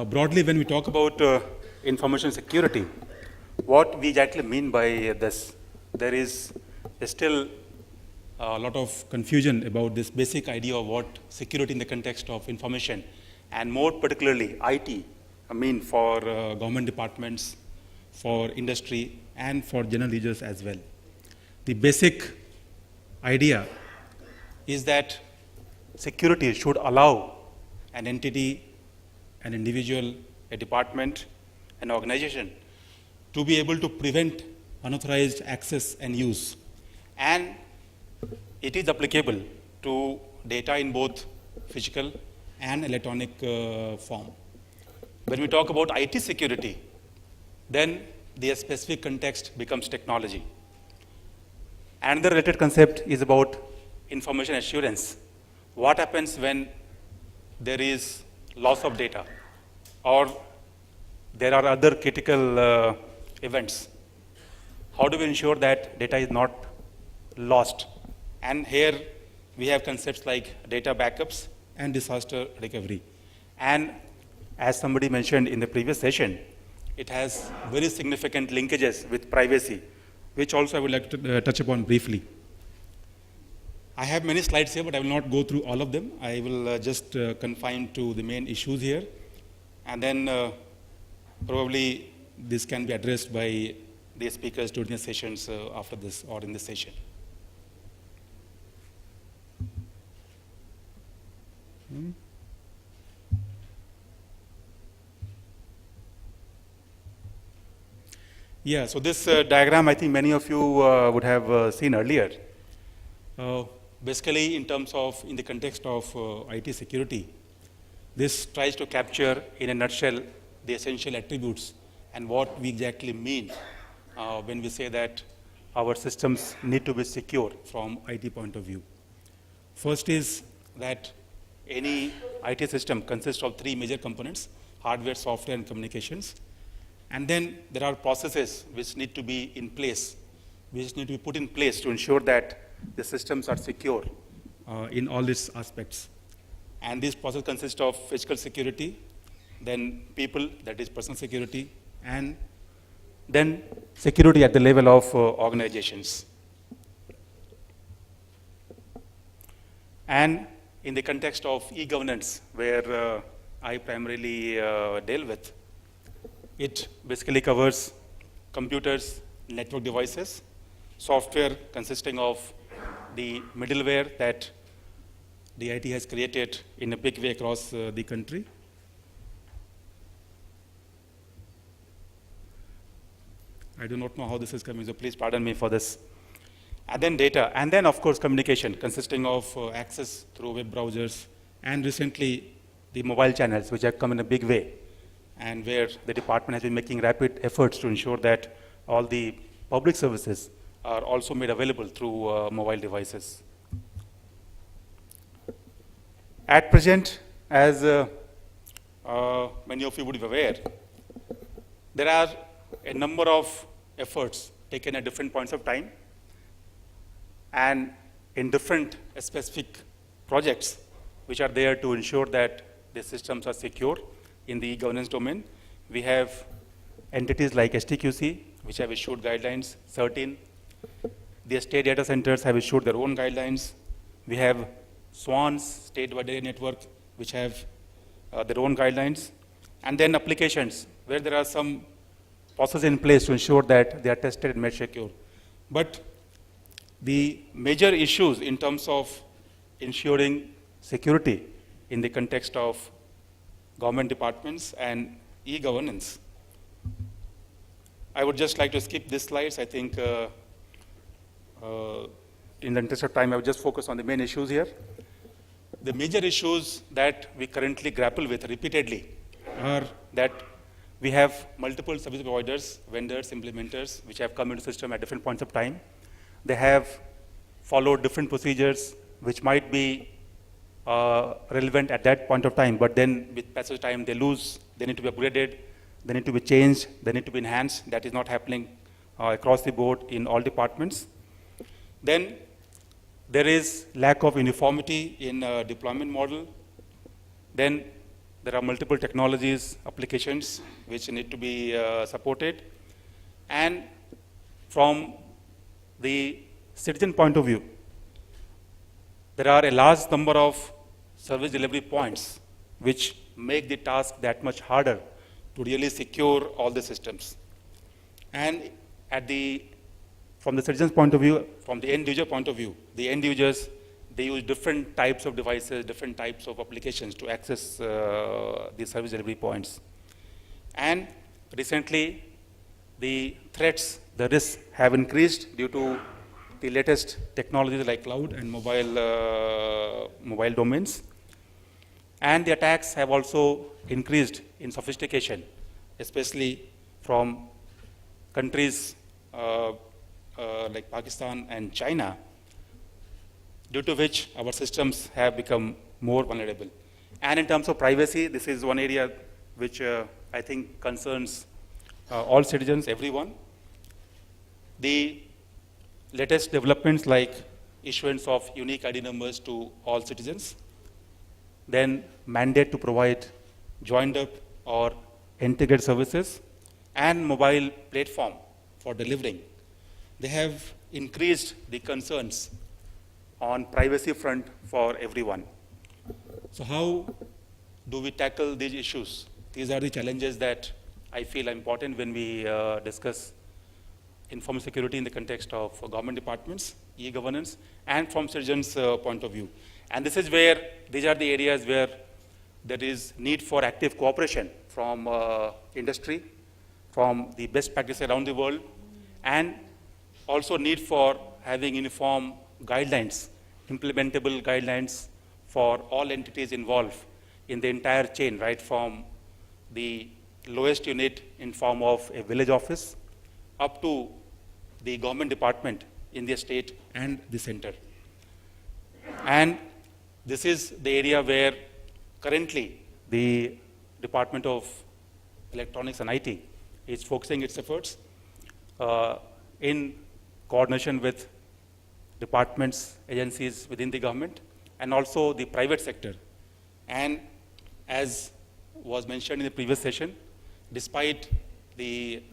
Broadly, when we talk about information security, what we exactly mean by this, there is still a lot of confusion about this basic idea of what security in the context of information, and more particularly IT, for government departments, for industry, and for general users as well. The basic idea is that security should allow an entity, an individual, a department, an organization to be able to prevent unauthorized access and use. And it is applicable to data in both physical and electronic form. When we talk about IT security, then the specific context becomes technology. Another related concept is about information assurance. What happens when there is loss of data, or there are other critical events? How do we ensure that data is not lost? And here we have concepts like data backups and disaster recovery. And as somebody mentioned in the previous session, it has very significant linkages with privacy, which also I would like to touch upon briefly. I have many slides here, but I will not go through all of them. I will just confine to the main issues here. And then probably this can be addressed by the speakers during the sessions after this or in this session. Yeah, so this diagram, I think many of you would have seen earlier. Basically, in terms of, in the context of IT security, this tries to capture, in a nutshell, the essential attributes and what we exactly mean when we say that our systems need to be secure from IT point of view. First is that any IT system consists of three major components: hardware, software, and communications. And then there are processes which need to be in place, which need to be put in place to ensure that the systems are secure in all these aspects. And this process consists of physical security, then people, that is personal security, and then security at the level of organizations. And in the context of e-governance, where I primarily deal with, it basically covers computers, network devices, software consisting of the middleware that the IT has created in a big way across the country. I do not know how this is coming, so please pardon me for this. And then data, and then of course communication, consisting of access through web browsers, and recently the mobile channels, which have come in a big way, and where the department has been making rapid efforts to ensure that all the public services are also made available through mobile devices. At present, as many of you would be aware, there are a number of efforts taken at different points of time and in different specific projects which are there to ensure that the systems are secure in the governance domain. We have entities like STQC, which have issued guidelines, CERT-In. The state data centers have issued their own guidelines. We have SWANS, State-Wide Data Network, which have their own guidelines. And then applications, where there are some processes in place to ensure that they are tested and made secure. But the major issues in terms of ensuring security in the context of government departments and e-governance, I would just like to skip these slides. I think in the interest of time, I will just focus on the main issues here. The major issues that we currently grapple with repeatedly are that we have multiple service providers, vendors, implementers, which have come into the system at different points of time. They have followed different procedures, which might be relevant at that point of time, but then with passage of time, they lose, they need to be upgraded, they need to be changed, they need to be enhanced. That is not happening across the board in all departments. Then there is lack of uniformity in deployment model. Then there are multiple technologies, applications which need to be supported. And from the citizen point of view, there are a large number of service delivery points which make the task that much harder to really secure all the systems. And from the citizen's point of view, from the end user point of view, the end users, they use different types of devices, different types of applications to access the service delivery points. And recently, the threats, the risks have increased due to the latest technologies like cloud and mobile domains. And the attacks have also increased in sophistication, especially from countries like Pakistan and China, due to which our systems have become more vulnerable. And in terms of privacy, this is one area which I think concerns all citizens, everyone. The latest developments like issuance of unique ID numbers to all citizens, then mandate to provide joined up or integrated services, and mobile platform for delivering. They have increased the concerns on privacy front for everyone. So how do we tackle these issues? These are the challenges that I feel are important when we discuss information security in the context of government departments, e-governance, and from citizens' point of view. And this is where, these are the areas where there is need for active cooperation from industry, from the best practices around the world, and also need for having uniform guidelines, implementable guidelines for all entities involved in the entire chain, right from the lowest unit in form of a village office up to the government department in the state and the center. And this is the area where currently the Department of Electronics and IT is focusing its efforts in coordination with departments, agencies within the government, and also the private sector. And as was mentioned in the previous session, despite the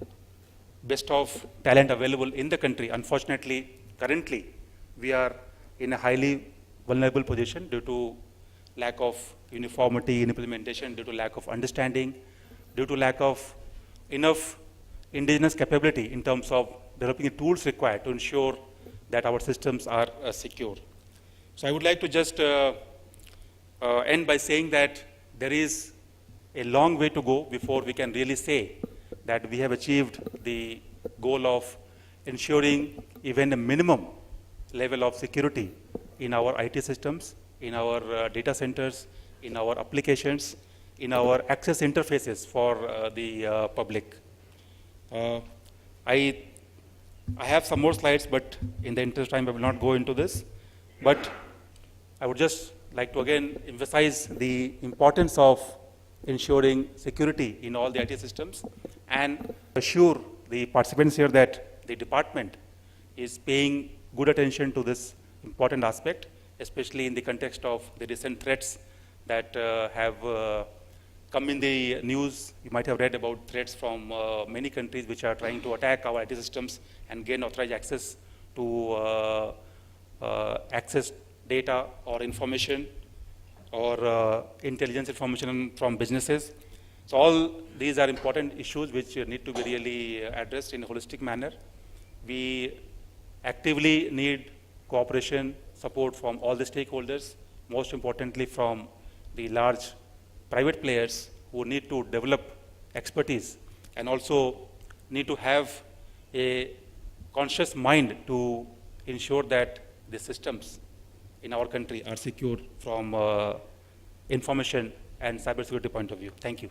best of talent available in the country, unfortunately, currently, we are in a highly vulnerable position due to lack of uniformity in implementation, due to lack of understanding, due to lack of enough indigenous capability in terms of developing the tools required to ensure that our systems are secure. So I would like to just end by saying that there is a long way to go before we can really say that we have achieved the goal of ensuring even a minimum level of security in our IT systems, in our data centers, in our applications, in our access interfaces for the public. I have some more slides, but in the interest of time, I will not go into this. But I would just like to again emphasize the importance of ensuring security in all the IT systems and assure the participants here that the department is paying good attention to this important aspect, especially in the context of the recent threats that have come in the news. You might have read about threats from many countries which are trying to attack our IT systems and gain authorized access to access data or information or intelligence information from businesses. So all these are important issues which need to be really addressed in a holistic manner. We actively need cooperation, support from all the stakeholders, most importantly from the large private players who need to develop expertise and also need to have a conscious mind to ensure that the systems in our country are secure from information and cybersecurity point of view. Thank you.